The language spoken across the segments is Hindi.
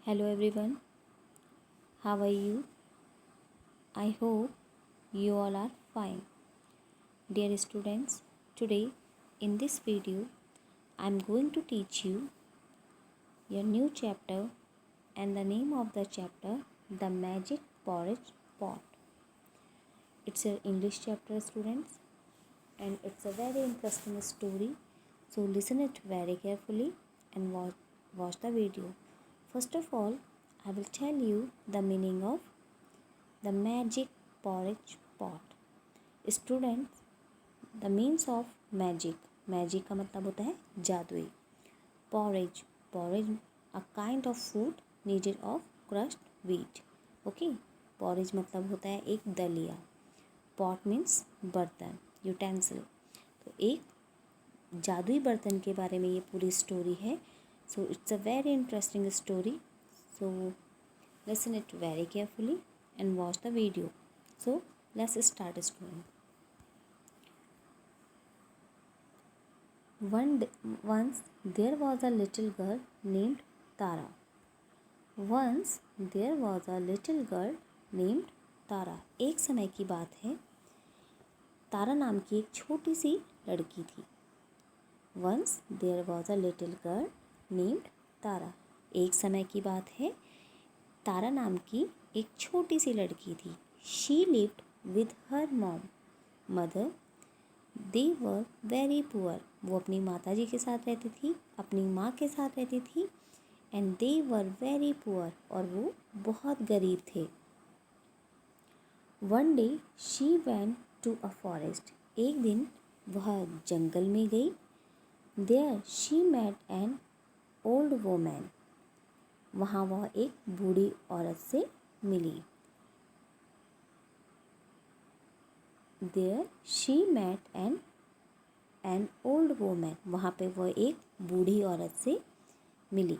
Hello everyone, how are you? I hope you all are fine. Dear students, today in this video I am going to teach you a new chapter and the name of the chapter The Magic Porridge Pot. It's an English chapter students and it's a very interesting story. So listen it very carefully and watch the video. First of all, I will tell you the meaning of the magic porridge pot. Students, the means of magic का मतलब होता है जादुई. porridge a kind of food needed of crushed wheat. Okay, porridge मतलब होता है एक दलिया. pot means बर्तन, utensil. तो एक जादुई बर्तन के बारे में ये पूरी स्टोरी है. So it's a very interesting story. So listen it very carefully and watch the video. So let's start story. Once there was a little girl named Tara. Once there was a little girl named Tara. एक समय की बात है, तारा नाम की एक छोटी सी लड़की थी. Once there was a little girl named Tara. एक समय की बात है, तारा नाम की एक छोटी सी लड़की थी. She lived with her mother. They were very poor. वो अपनी माता जी के साथ रहती थी, अपनी माँ के साथ रहती थी. And they were very poor. और वो बहुत गरीब थे. One day she went to a forest. एक दिन वह जंगल में गई. There she met an old woman. वहाँ वह एक बूढ़ी औरत से मिली. There she met an old woman. वहाँ पे वह एक बूढ़ी औरत से मिली.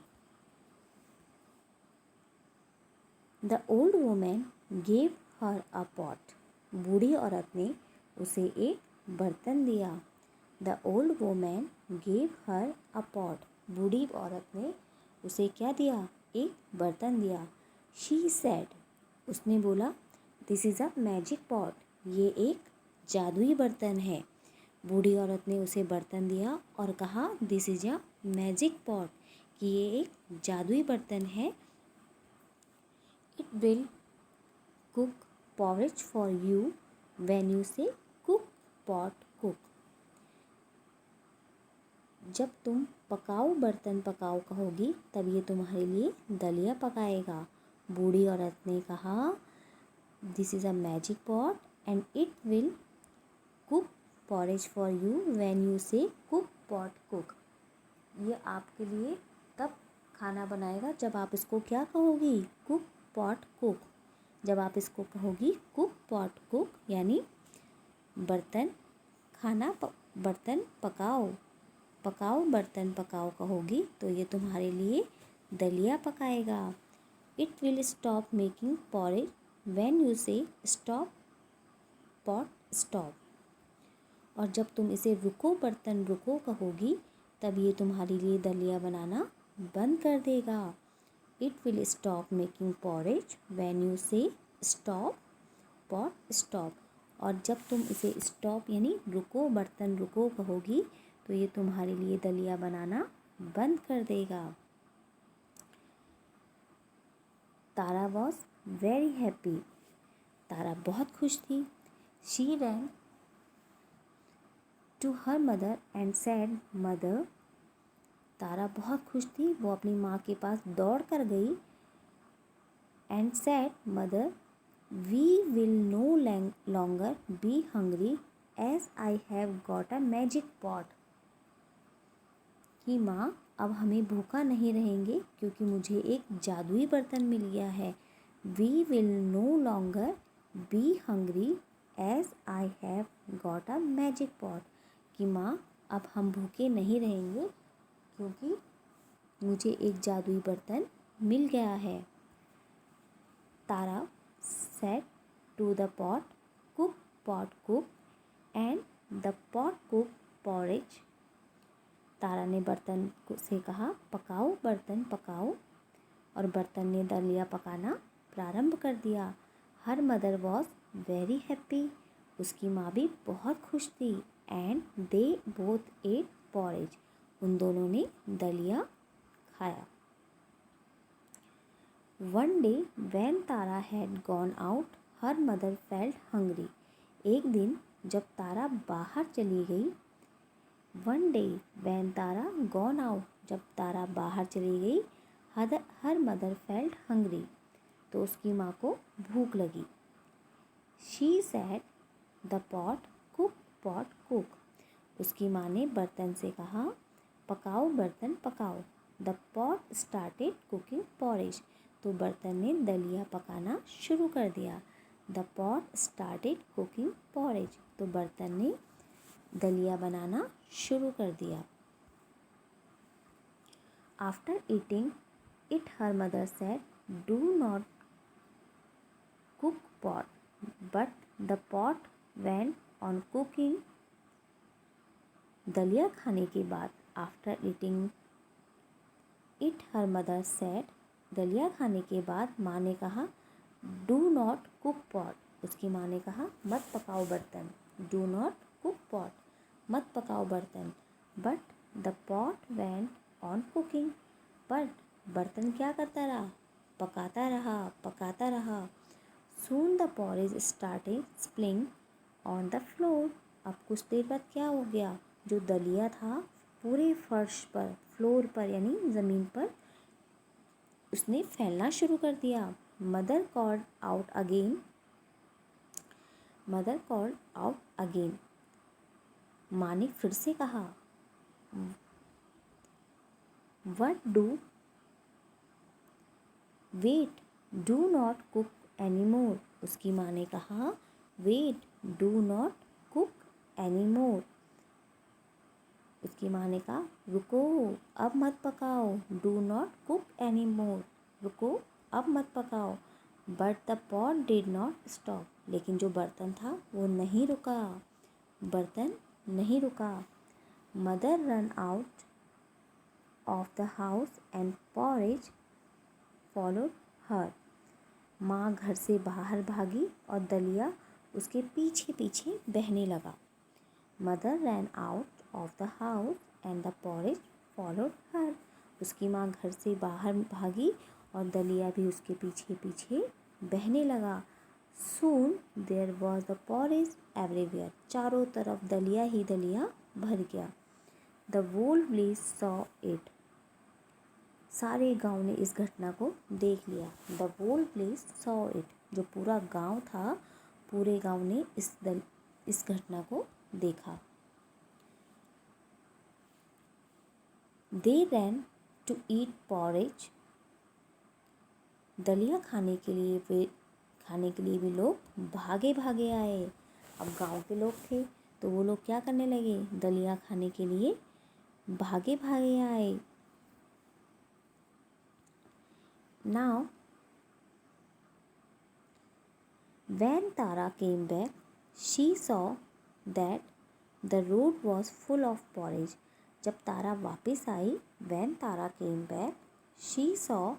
The old woman gave her a pot. बूढ़ी औरत ने उसे एक बर्तन दिया. The old woman gave her a pot. बूढ़ी औरत ने उसे क्या दिया? एक बर्तन दिया. She said, उसने बोला, This is a magic pot. ये एक जादुई बर्तन है. बूढ़ी औरत ने उसे बर्तन दिया और कहा, This is a magic pot. कि ये एक जादुई बर्तन है. It will cook porridge for you when you say cook pot cook. जब तुम पकाओ बर्तन पकाओ कहोगी तब ये तुम्हारे लिए दलिया पकाएगा. बूढ़ी औरत ने कहा, This is a magic pot and it will cook porridge for you when you say cook pot cook. ये आपके लिए तब खाना बनाएगा जब आप इसको क्या कहोगी? Cook pot cook. जब आप इसको कहोगी कुक पॉट कुक यानी बर्तन बर्तन पकाओ बर्तन पकाओ कहोगी तो ये तुम्हारे लिए दलिया पकाएगा. It will stop making porridge when you say stop pot stop. और जब तुम इसे रुको बर्तन रुको कहोगी तब ये तुम्हारे लिए दलिया बनाना बंद कर देगा. It will stop making porridge when you say stop pot stop. और जब तुम इसे stop यानी रुको बर्तन रुको कहोगी तो ये तुम्हारे लिए दलिया बनाना बंद कर देगा. तारा वॉज वेरी हैप्पी. तारा बहुत खुश थी. She ran to her mother and said, Mother. तारा बहुत खुश थी. वो अपनी माँ के पास दौड़ कर गई. And said, Mother, we will no longer be hungry as I have got a magic pot. कि माँ अब हमें भूखा नहीं रहेंगे क्योंकि मुझे एक जादुई बर्तन मिल गया है. We will no longer be hungry as I have got a magic pot. कि माँ अब हम भूखे नहीं रहेंगे क्योंकि मुझे एक जादुई बर्तन मिल गया है. तारा said to the pot, cook pot cook, and the pot cook porridge. तारा ने बर्तन से कहा, पकाओ बर्तन पकाओ और बर्तन ने दलिया पकाना प्रारंभ कर दिया। Her mother was very happy, उसकी माँ भी बहुत खुश थी। And they both at porridge, उन दोनों ने दलिया खाया। One day when Tara had gone out her mother felt hungry, एक दिन जब तारा बाहर चली गई। One day when Tara gone out, जब तारा बाहर चली गई। हर मदर फेल्ट हंग्री, तो उसकी माँ को भूख लगी। She said the pot cook pot cook, उसकी माँ ने बर्तन से कहा पकाओ बर्तन पकाओ। The pot started cooking porridge, तो बर्तन ने दलिया पकाना शुरू कर दिया। The pot started cooking porridge, तो बर्तन ने दलिया बनाना शुरू कर दिया। After eating it her mother said do not cook pot, but the pot went on cooking. दलिया खाने के बाद after eating it her mother said, दलिया खाने के बाद माँ ने कहा डू नॉट कुक पॉट, उसकी माँ ने कहा मत पकाओ बर्तन। डू नॉट कुक पॉट, मत पकाओ बर्तन। But the pot went on cooking, but बर्तन क्या करता रहा, पकाता रहा पकाता रहा। Soon the porridge started spilling on the floor, अब कुछ देर बाद क्या हो गया, जो दलिया था पूरे फर्श पर, फ्लोर पर यानी ज़मीन पर उसने फैलना शुरू कर दिया। Mother called out again, mother called out again, माँ ने फिर से कहा what do wait do not cook any more, उसकी माँ ने कहा wait do not cook any more, उसकी माँ ने कहा रुको अब मत पकाओ। Do not cook any more, रुको अब मत पकाओ। But the pot did not stop, लेकिन जो बर्तन था वो नहीं रुका, बर्तन नहीं रुका। Mother run out of the house and porridge followed हर, माँ घर से बाहर भागी और दलिया उसके पीछे पीछे बहने लगा। Mother ran out of the house and the porridge followed हर, उसकी माँ घर से बाहर भागी और दलिया भी उसके पीछे पीछे बहने लगा। Soon there was the porridge everywhere, चारों तरफ दलिया ही दलिया भर गया। The whole village saw it, सारे गांव ने इस घटना को देख लिया। The whole village saw it, जो पूरा गांव था पूरे गांव ने इस घटना को देखा। दे रैन टू ईट पॉरेज, दलिया खाने के लिए भी लोग भागे भागे आए। अब गांव के लोग थे तो वो लोग क्या करने लगे, दलिया खाने के लिए भागे भागे आए। Now when Tara came back she saw that the road was full of porridge, जब तारा वापस I when Tara came back she saw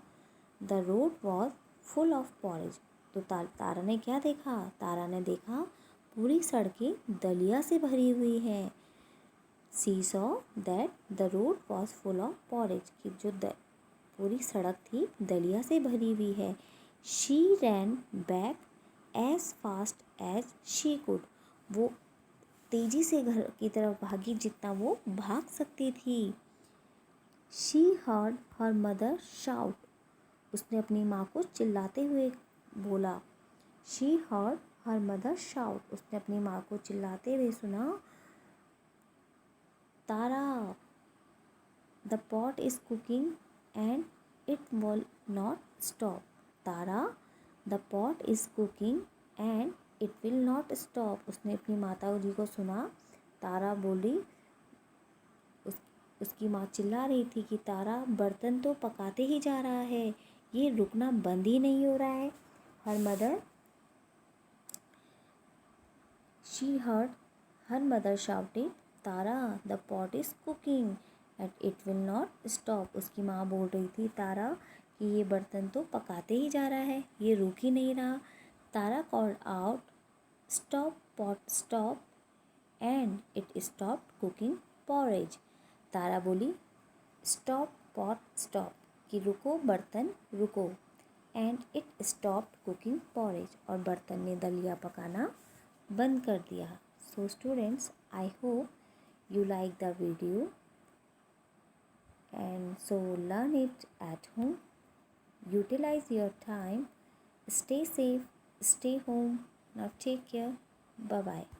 the road was full of porridge, तो तारा ने क्या देखा, तारा ने देखा पूरी सड़कें दलिया से भरी हुई हैं। She saw that the road was full of porridge, कि जो पूरी सड़क थी दलिया से भरी हुई है। She ran back as fast as she could, वो तेजी से घर की तरफ भागी जितना वो भाग सकती थी। She heard her mother shout, उसने अपनी माँ को चिल्लाते हुए बोला। She heard her mother shout, उसने अपनी माँ को चिल्लाते हुए सुना, Tara the pot is cooking and it will not stop, Tara the pot is cooking and it will not stop, उसने अपनी माता जी को सुना। तारा बोली, उसकी माँ चिल्ला रही थी कि तारा बर्तन तो पकाते ही जा रहा है, ये रुकना बंद ही नहीं हो रहा है। Her mother she heard her mother shouted, Tara the pot is cooking and it will not stop, उसकी माँ बोल रही थी तारा कि ये बर्तन तो पकाते ही जा रहा है, ये रुक ही नहीं रहा। Tara called out, stop pot stop, and it stopped cooking porridge. Tara बोली स्टॉप पॉट स्टॉप, कि रुको बर्तन रुको, and it stopped cooking porridge, और बर्तन ने दलिया पकाना बंद कर दिया। So students, I hope you like the video, and so learn it at home. Utilize your time. Stay safe, stay home. Now take care. Bye bye.